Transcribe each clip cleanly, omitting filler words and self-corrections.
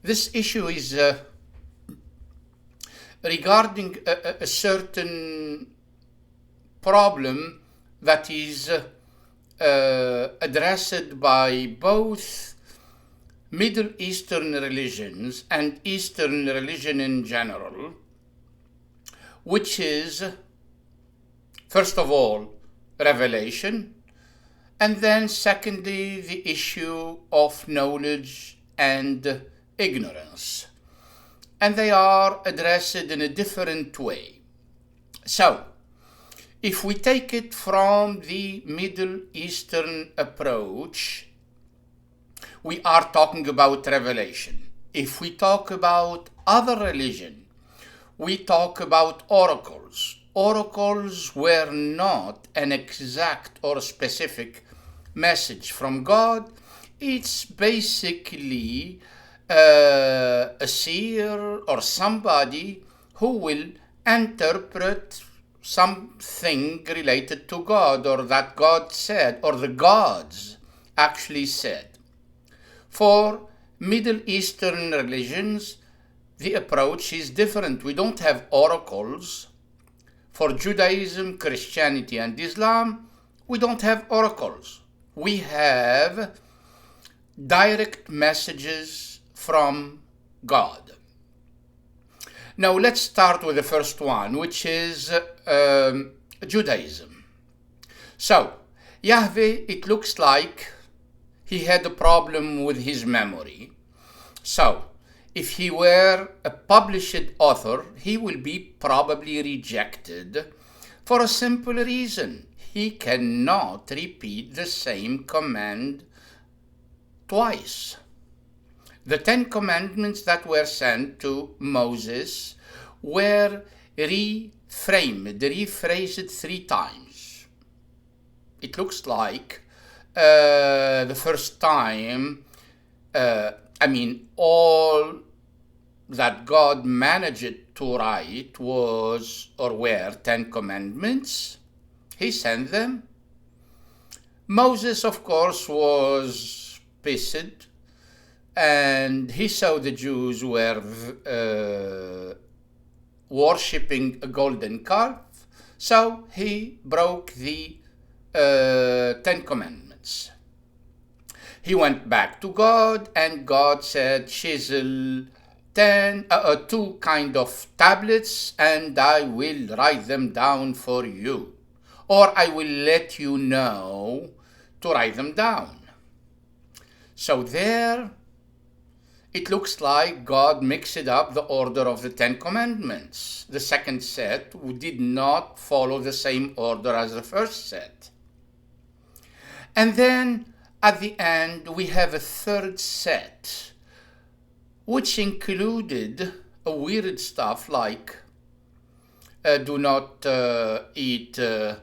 This issue is regarding a certain problem that is addressed by both Middle Eastern religions and Eastern religion in general, which is, first of all, revelation, and then secondly, the issue of knowledge and ignorance. And they are addressed in a different way. So, if we take it from the Middle Eastern approach, we are talking about revelation. If we talk about other religion, we talk about oracles. Oracles were not an exact or specific message from God. It's basically a seer or somebody who will interpret something related to God, or that God said, or the gods actually said. For Middle Eastern religions, the approach is different. We don't have oracles. For Judaism, Christianity, and Islam, we don't have oracles. We have direct messages from God. Now let's start with the first one, which is Judaism. So, Yahweh, it looks like he had a problem with his memory. So, if he were a published author, he will be probably rejected for a simple reason. He cannot repeat the same command twice. The 10 commandments that were sent to Moses were rephrased 3 times. It looks like the first time, all that God managed to write were 10 commandments. He sent them. Moses, of course, was pissed, and he saw the Jews were worshipping a golden calf, so he broke the 10 commandments. He went back to God, and God said, chisel 2 kind of tablets, and I will write them down for you, or I will let you know to write them down. So there, it looks like God mixed up the order of the 10 commandments. The second set did not follow the same order as the first set. And then at the end, we have a third set, which included a weird stuff like do not eat a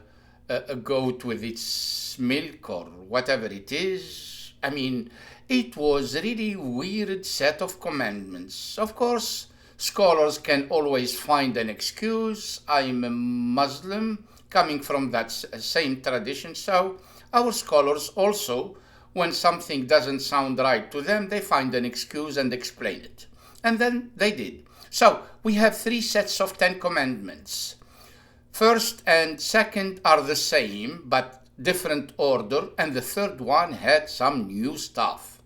goat with its milk or whatever it is. It was a really weird set of commandments. Of course, scholars can always find an excuse. I'm a Muslim coming from that same tradition, so our scholars also, when something doesn't sound right to them, they find an excuse and explain it. And then they did. So we have 3 sets of 10 commandments. First and second are the same, but different order, and the third one had some new stuff.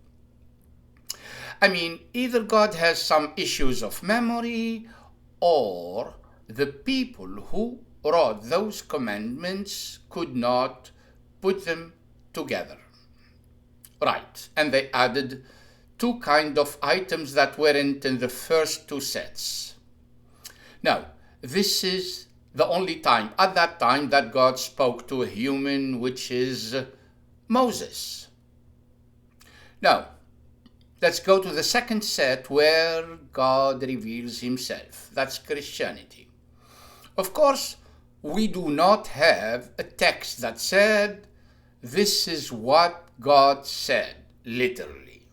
Either God has some issues of memory, or the people who wrote those commandments could not put them together. Right, and they added 2 kind of items that weren't in the first 2 sets. Now, this is the only time, at that time, that God spoke to a human, which is Moses. Now, let's go to the second set where God reveals himself. That's Christianity. Of course, we do not have a text that said, this is what God said, literally.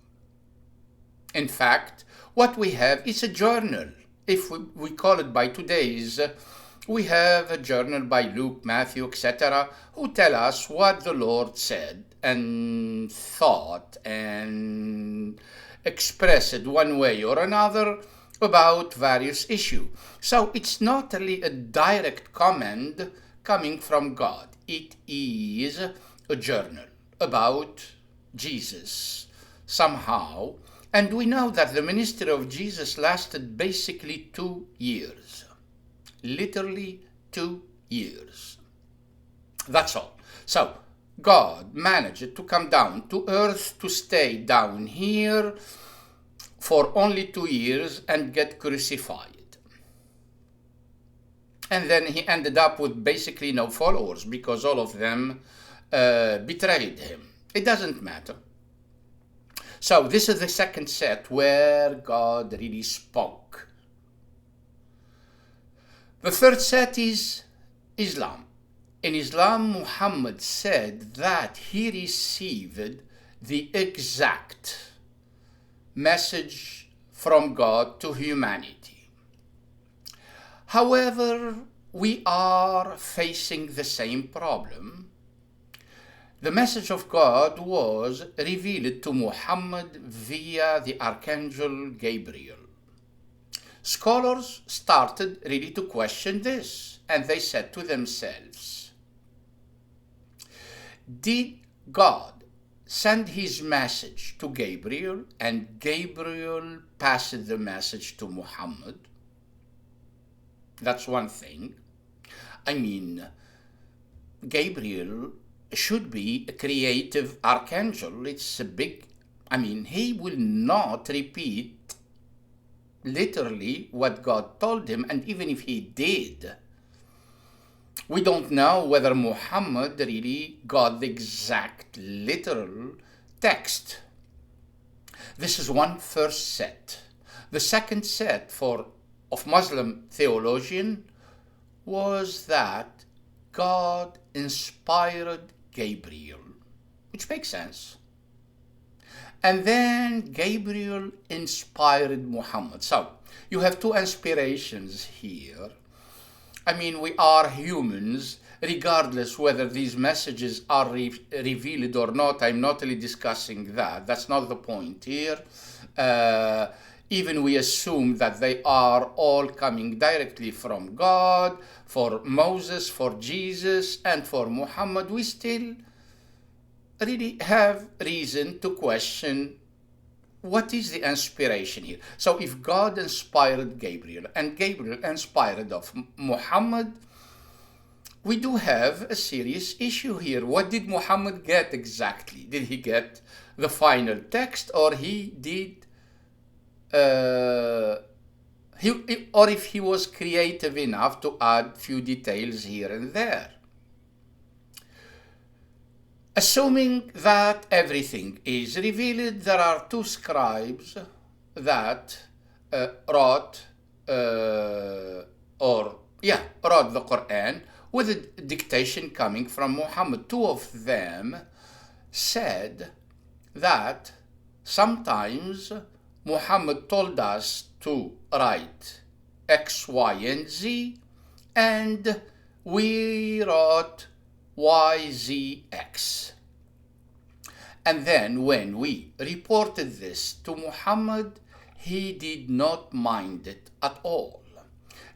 In fact, what we have is a journal. If we call it by today's, we have a journal by Luke, Matthew, etc., who tell us what the Lord said and thought and expressed one way or another about various issues. So it's not really a direct command coming from God. It is a journal about Jesus somehow. And we know that the ministry of Jesus lasted basically 2 years. Literally 2 years. That's all. So God managed to come down to earth, to stay down here for only 2 years and get crucified. And then he ended up with basically no followers because all of them betrayed him. It doesn't matter. So this is the second set where God really spoke. The third set is Islam. In Islam, Muhammad said that he received the exact message from God to humanity. However, we are facing the same problem. The message of God was revealed to Muhammad via the Archangel Gabriel. Scholars started really to question this, and they said to themselves, did God send his message to Gabriel and Gabriel passed the message to Muhammad? That's one thing. I mean, Gabriel should be a creative archangel. It's a big, he will not repeat literally what God told him, and even if he did, we don't know whether Muhammad really got the exact literal text. This is one first set. The second set of Muslim theologian was that God inspired Gabriel, which makes sense. And then Gabriel inspired Muhammad. So you have two inspirations here. We are humans, regardless whether these messages are revealed or not. I'm not really discussing that. That's not the point here. Even we assume that they are all coming directly from God. For Moses, for Jesus, and for Muhammad, we still really have reason to question what is the inspiration here. So if God inspired Gabriel and Gabriel inspired of Muhammad, we do have a serious issue here. What did Muhammad get exactly? Did he get the final text, or he did or if he was creative enough to add few details here and there? Assuming that everything is revealed, there are two scribes that wrote the Quran with a dictation coming from Muhammad. Two of them said that sometimes Muhammad told us to write X, Y, and Z, and we wrote YZX. And then when we reported this to Muhammad, he did not mind it at all.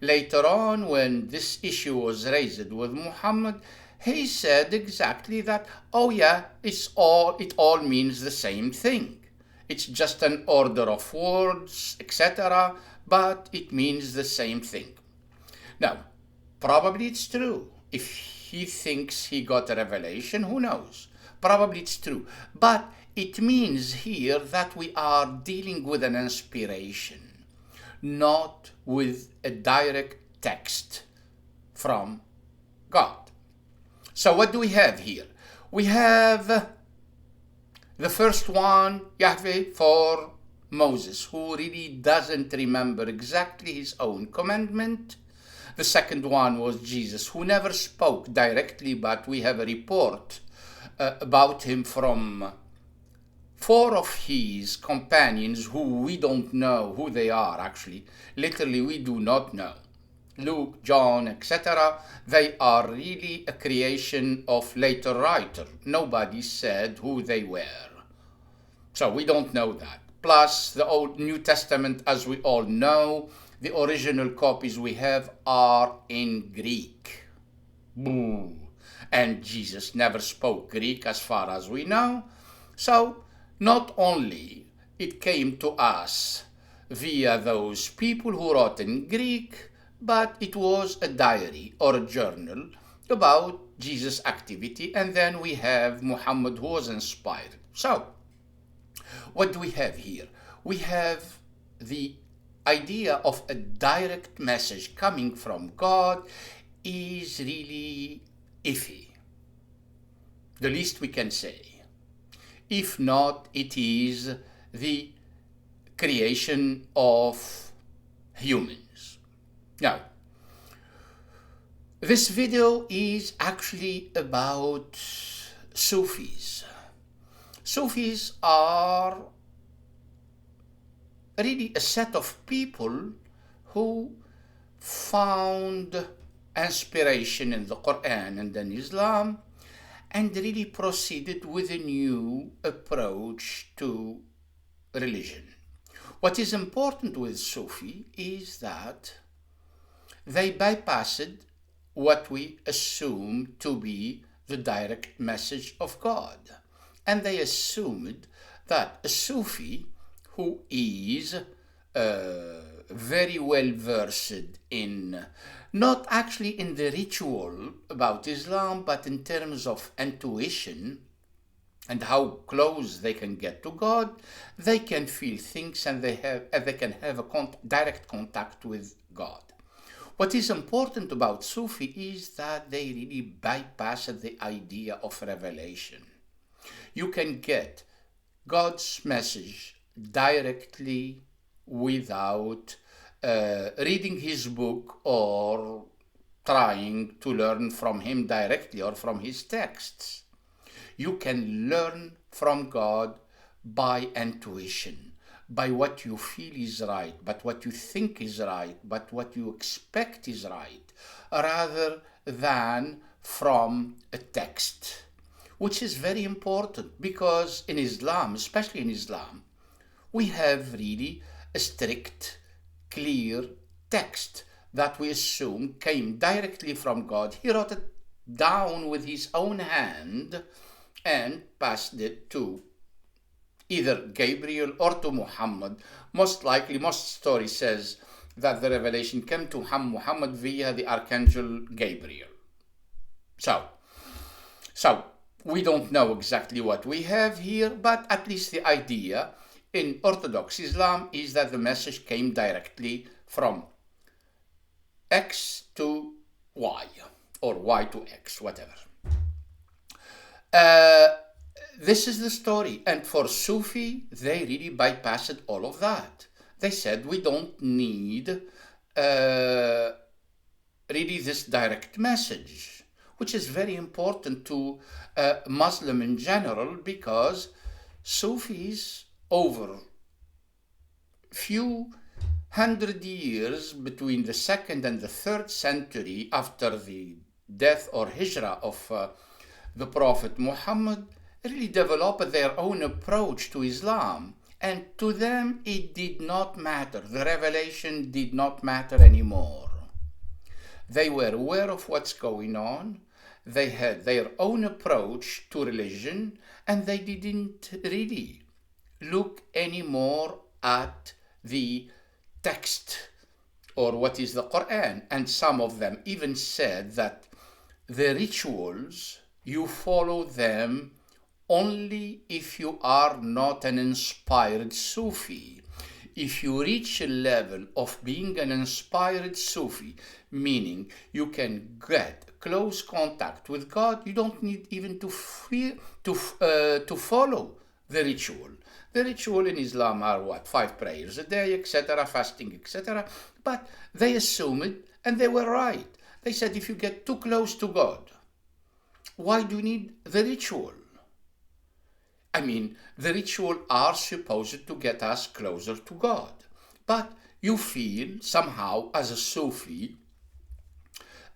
Later on, when this issue was raised with Muhammad, he said exactly that, it all means the same thing. It's just an order of words, etc., but it means the same thing. Now, probably it's true. If he thinks he got a revelation, who knows? Probably it's true. But it means here that we are dealing with an inspiration, not with a direct text from God. So what do we have here? We have the first one, Yahweh, for Moses, who really doesn't remember exactly his own commandment. The second one was Jesus, who never spoke directly, but we have a report about him from 4 of his companions who we don't know who they are, actually. Literally, we do not know. Luke, John, etc. They are really a creation of later writer. Nobody said who they were. So we don't know that. plus the Old New Testament, as we all know, the original copies we have are in Greek. Boo. And Jesus never spoke Greek as far as we know. So not only it came to us via those people who wrote in Greek, but it was a diary or a journal about Jesus' activity, and then we have Muhammad who was inspired. So what do we have here? We have the idea of a direct message coming from God is really iffy, the least we can say. If not, it is the creation of humans. Now, this video is actually about Sufis. Sufis are really a set of people who found inspiration in the Quran and in Islam and really proceeded with a new approach to religion. What is important with Sufi is that they bypassed what we assume to be the direct message of God. And they assumed that a Sufi who is very well versed in, not actually in the ritual about Islam, but in terms of intuition and how close they can get to God, they can feel things and they can have a direct contact with God. What is important about Sufi is that they really bypass the idea of revelation. You can get God's message directly without reading his book or trying to learn from him directly or from his texts. You can learn from God by intuition, by what you feel is right, but what you think is right, but what you expect is right, rather than from a text, which is very important because in Islam, especially in Islam, we have really a strict, clear text that we assume came directly from God. He wrote it down with his own hand and passed it to either Gabriel or to Muhammad. Most likely, most story says that the revelation came to Muhammad via the Archangel Gabriel. So we don't know exactly what we have here, but at least the idea in Orthodox Islam is that the message came directly from X to Y, or Y to X, whatever. This is the story. And for Sufi, they really bypassed all of that. They said, we don't need really this direct message, which is very important to Muslim in general, because Sufis over few hundred years between the 2nd and the 3rd century after the death or hijrah of the Prophet Muhammad really developed their own approach to Islam, and to them it did not matter. The revelation did not matter anymore. They were aware of what's going on. They had their own approach to religion, and they didn't really look anymore at the text or what is the Quran. And some of them even said that the rituals, you follow them only if you are not an inspired Sufi. If you reach a level of being an inspired Sufi, meaning you can get close contact with God, you don't need even to follow the ritual. The ritual in Islam are what? 5 prayers a day, etc., fasting, etc. But they assumed, and they were right. They said, if you get too close to God, why do you need the ritual? I mean, the ritual are supposed to get us closer to God. But you feel somehow as a Sufi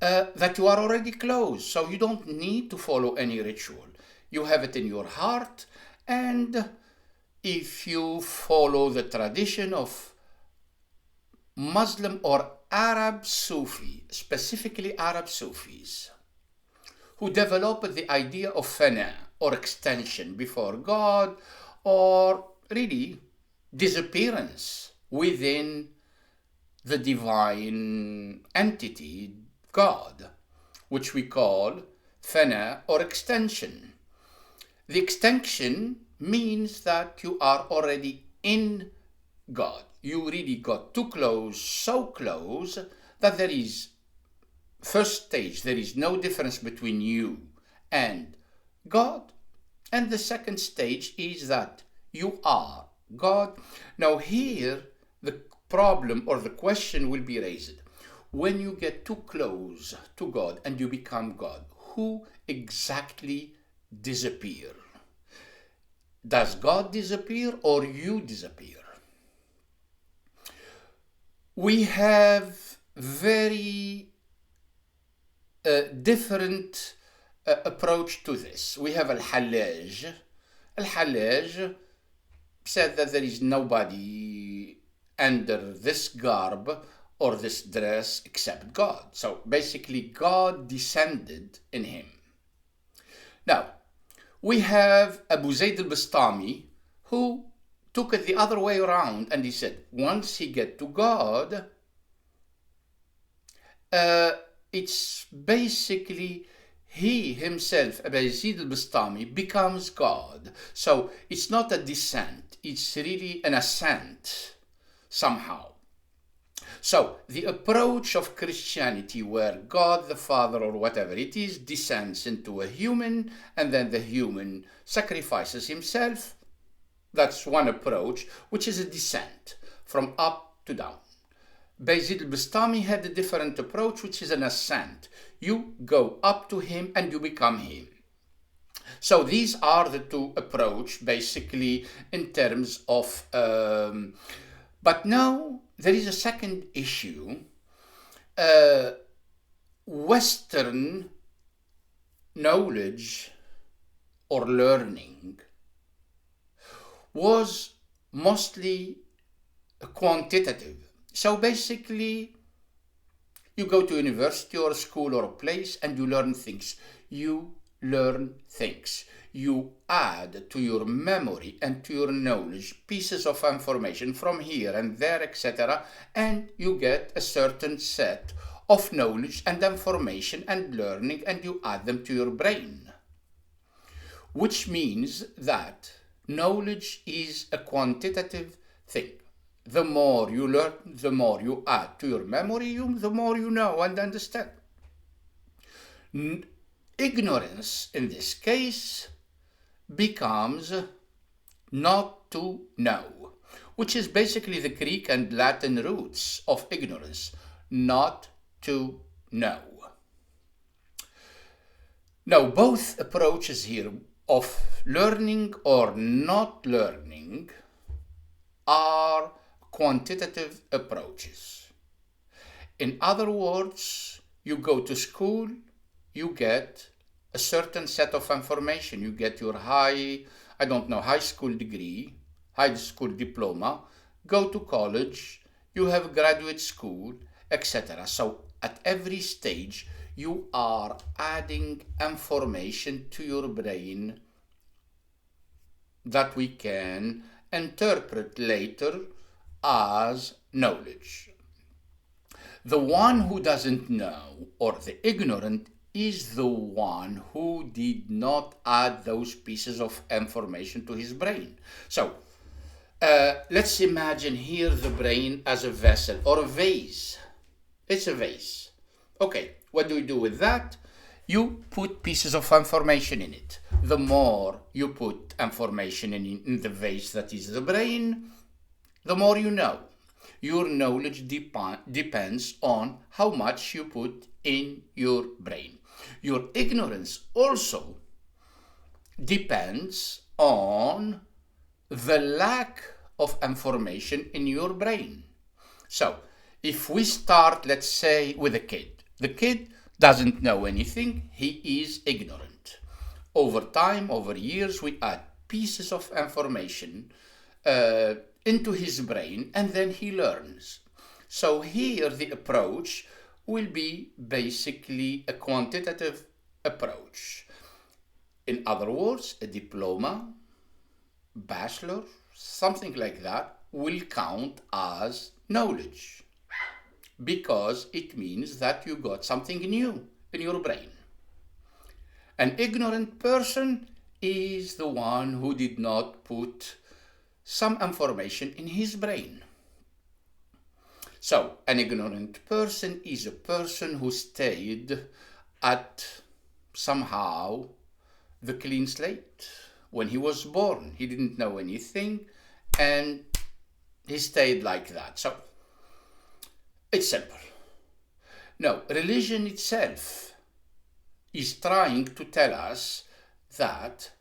that you are already close, so you don't need to follow any ritual. You have it in your heart, and if you follow the tradition of Muslim or Arab Sufi, specifically Arab Sufis, who developed the idea of fana, or extension before God, or really disappearance within the divine entity, God, which we call fana or extension. The extension means that you are already in God. You really got too close, so close that there is, first stage, there is no difference between you and God. And the second stage is that you are God. Now here, the problem or the question will be raised. When you get too close to God and you become God, who exactly disappear? Does God disappear or you disappear? We have very different approach to this. We have Al-Hallaj. Al-Hallaj said that there is nobody under this garb or this dress except God. So basically God descended in him. Now, we have Abu Zayd al-Bastami, who took it the other way around, and he said once he get to God, it's basically he himself, Abu Zayd al-Bastami, becomes God. So it's not a descent, it's really an ascent somehow. So the approach of Christianity, where God the Father or whatever it is descends into a human, and then the human sacrifices himself, that's one approach, which is a descent from up to down. Bayezid al-Bastami had a different approach, which is an ascent. You go up to him and you become him. So these are the two approaches, basically, in terms of... but now there is a second issue. Western knowledge or learning was mostly quantitative. So basically, you go to university or a school or a place and you learn things. You learn things. You add to your memory and to your knowledge pieces of information from here and there, etc. And you get a certain set of knowledge and information and learning, and you add them to your brain. Which means that knowledge is a quantitative thing. The more you learn, the more you add to your memory, the more you know and understand. Ignorance, in this case, becomes not to know, which is basically the Greek and Latin roots of ignorance, not to know. Now, both approaches here of learning or not learning are quantitative approaches. In other words, you go to school, you get a certain set of information. You get your high school degree, high school diploma, go to college, you have graduate school, etc. So at every stage, you are adding information to your brain that we can interpret later as knowledge. The one who doesn't know, or the ignorant, is the one who did not add those pieces of information to his brain. So let's imagine here the brain as a vessel or a vase. It's a vase. Okay, what do we do with that? You put pieces of information in it. The more you put information in the vase that is the brain, the more you know. Your knowledge depends on how much you put in your brain. Your ignorance also depends on the lack of information in your brain. So, if we start, let's say, with a kid. The kid doesn't know anything, he is ignorant. Over time, over years, we add pieces of information into his brain, and then he learns. So here the approach will be basically a quantitative approach. In other words, a diploma, bachelor, something like that will count as knowledge, because it means that you got something new in your brain. An ignorant person is the one who did not put some information in his brain. So, an ignorant person is a person who stayed at somehow the clean slate. When he was born, he didn't know anything, and he stayed like that. So, it's simple. No, religion itself is trying to tell us that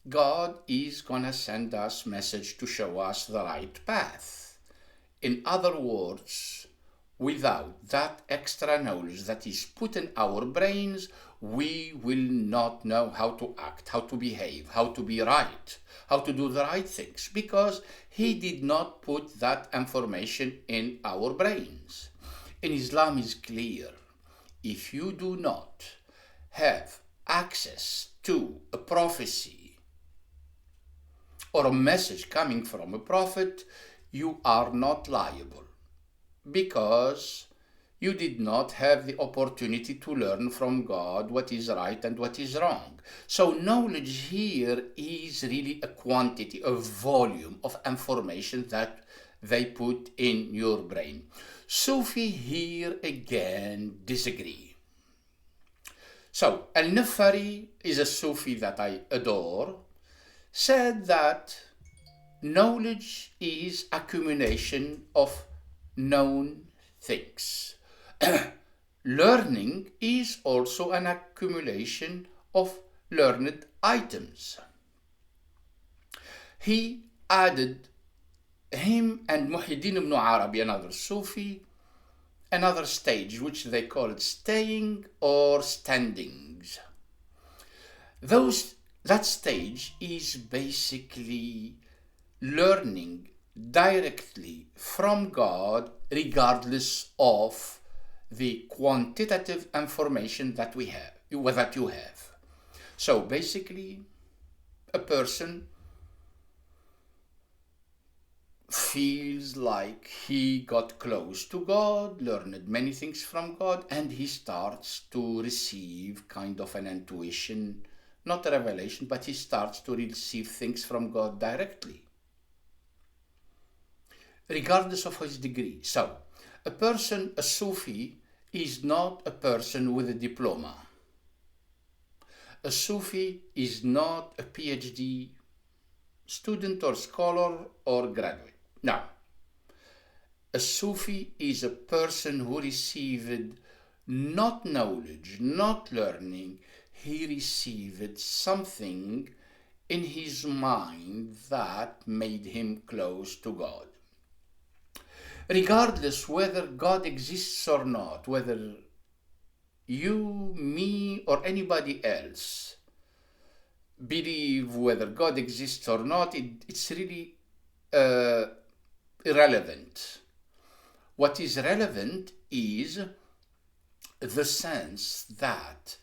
God is gonna send us message to show us the right path. In other words, without that extra knowledge that is put in our brains, we will not know how to act, how to behave, how to be right, how to do the right things, because he did not put that information in our brains. In Islam is clear. If you do not have access to a prophecy or a message coming from a prophet, you are not liable, because you did not have the opportunity to learn from God what is right and what is wrong. So knowledge here is really a quantity, a volume of information that they put in your brain. Sufi here again disagree. So Al-Nafari is a Sufi that I adore, said that knowledge is accumulation of known things. Learning is also an accumulation of learned items. He added him and Muhyiddin ibn Arabi, another Sufi, another stage which they call it staying or standings. That stage is basically learning directly from God, regardless of the quantitative information that you have. So basically, a person feels like he got close to God, learned many things from God, and he starts to receive kind of an intuition, not a revelation, but he starts to receive things from God directly, regardless of his degree. So, a Sufi is not a person with a diploma. A Sufi is not a PhD student or scholar or graduate. No. A Sufi is a person who received not knowledge, not learning, he received something in his mind that made him close to God. Regardless whether God exists or not, whether you, me, or anybody else believe whether God exists or not, it's really irrelevant. What is relevant is the sense that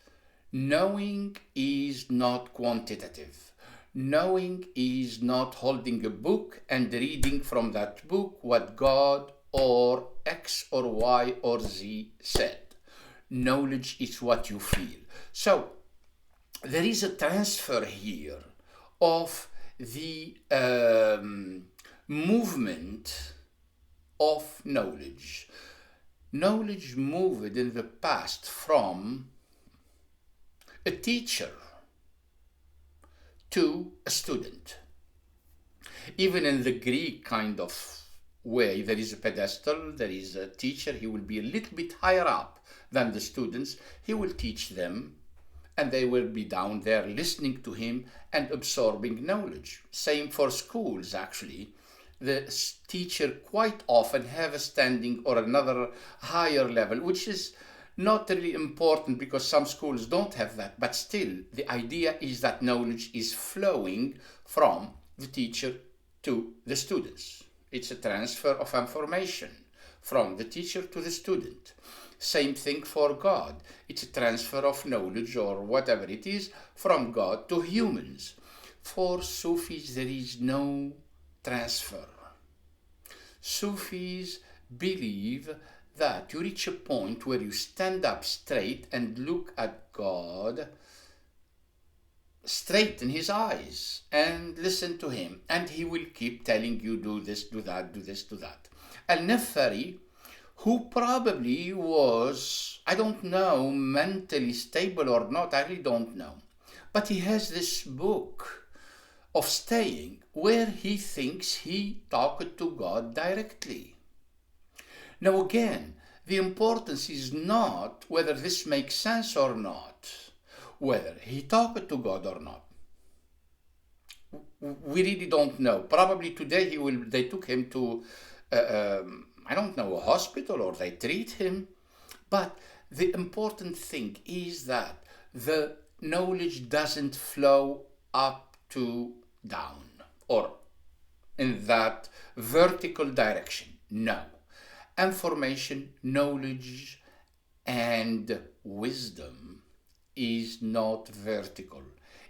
knowing is not quantitative. Knowing is not holding a book and reading from that book what God or X or Y or Z said. Knowledge is what you feel. So there is a transfer here of the movement of knowledge. Knowledge moved in the past from a teacher to a student. Even in the Greek kind of way, there is a pedestal, there is a teacher, he will be a little bit higher up than the students, he will teach them, and they will be down there listening to him and absorbing knowledge. Same for schools, actually. The teacher quite often have a standing or another higher level, which is not really important because some schools don't have that, but still the idea is that knowledge is flowing from the teacher to the students. It's a transfer of information from the teacher to the student. Same thing for God. It's a transfer of knowledge or whatever it is from God to humans. For Sufis, there is no transfer. Sufis believe that you reach a point where you stand up straight and look at God straight in his eyes and listen to him, and he will keep telling you, do this, do that, do this, do that. Al-Nafari, who probably was, I don't know, mentally stable or not, I really don't know, but he has this book of staying where he thinks he talked to God directly. Now again, the importance is not whether this makes sense or not, whether he talked to God or not. We really don't know. Probably today they took him to, I don't know, a hospital, or they treat him. But the important thing is that the knowledge doesn't flow up to down or in that vertical direction. No. Information, knowledge, and wisdom is not vertical,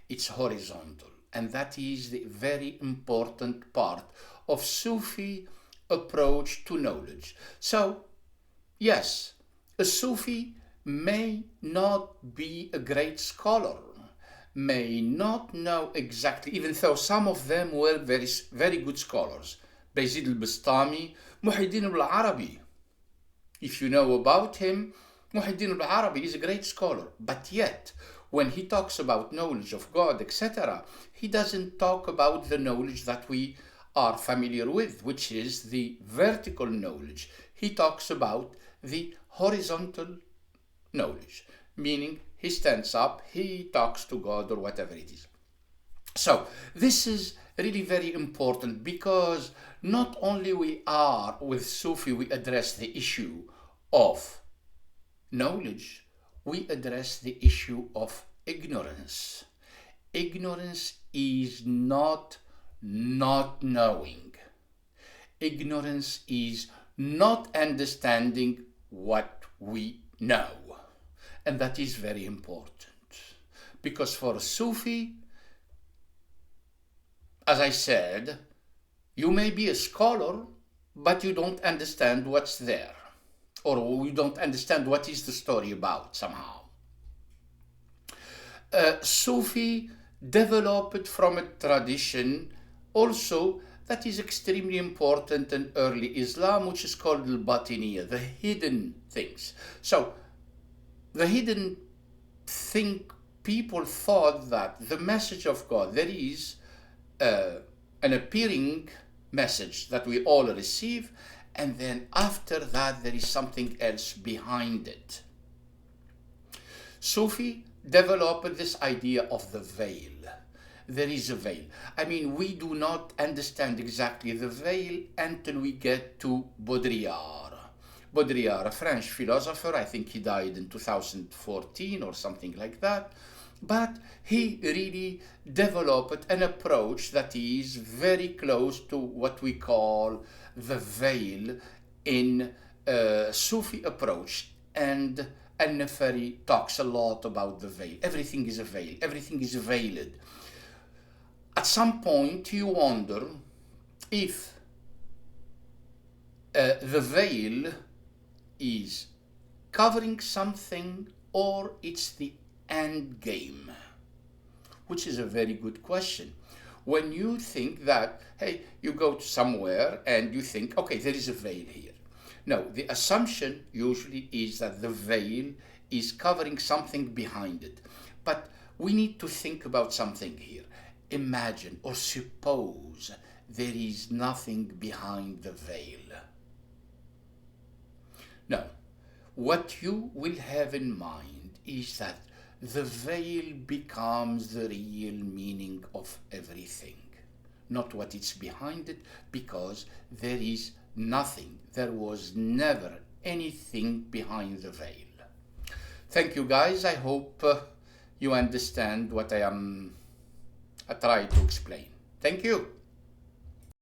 it's horizontal. And that is the very important part of Sufi approach to knowledge. So, yes, a Sufi may not be a great scholar, may not know exactly, even though some of them were very, very good scholars. Bayezid al-Bastami, Muhyiddin al-Arabi. If you know about him, Muhyiddin al-Arabi is a great scholar, but yet, when he talks about knowledge of God, etc., he doesn't talk about the knowledge that we are familiar with, which is the vertical knowledge. He talks about the horizontal knowledge, meaning he stands up, he talks to God or whatever it is. So this is really very important, because not only we are with Sufi, we address the issue of knowledge, we address the issue of ignorance. Ignorance is not knowing. Ignorance is not understanding what we know. And that is very important. Because for a Sufi, as I said, you may be a scholar, but you don't understand what's there. Or you don't understand what is the story about somehow. Sufi developed from a tradition also that is extremely important in early Islam, which is called al-Batiniya, the hidden things. So, the hidden thing, people thought that the message of God, there is an appearing message that we all receive, and then after that there is something else behind it. Sufi developed this idea of the veil. There is a veil. I mean, we do not understand exactly the veil until we get to Baudrillard. Baudrillard, a French philosopher, I think he died in 2014 or something like that, but he really developed an approach that is very close to what we call the veil in Sufi approach. And Al-Nafari talks a lot about the veil. Everything is a veil. Everything is veiled. At some point, you wonder if the veil is covering something or it's the end game, which is a very good question. When you think that, hey, you go to somewhere and you think, okay, there is a veil here. No, the assumption usually is that the veil is covering something behind it. But we need to think about something here. Imagine or suppose there is nothing behind the veil. No, what you will have in mind is that the veil becomes the real meaning of everything, not what is behind it, because there is nothing. There was never anything behind the veil. Thank you, guys. I hope you understand what I try to explain. Thank you.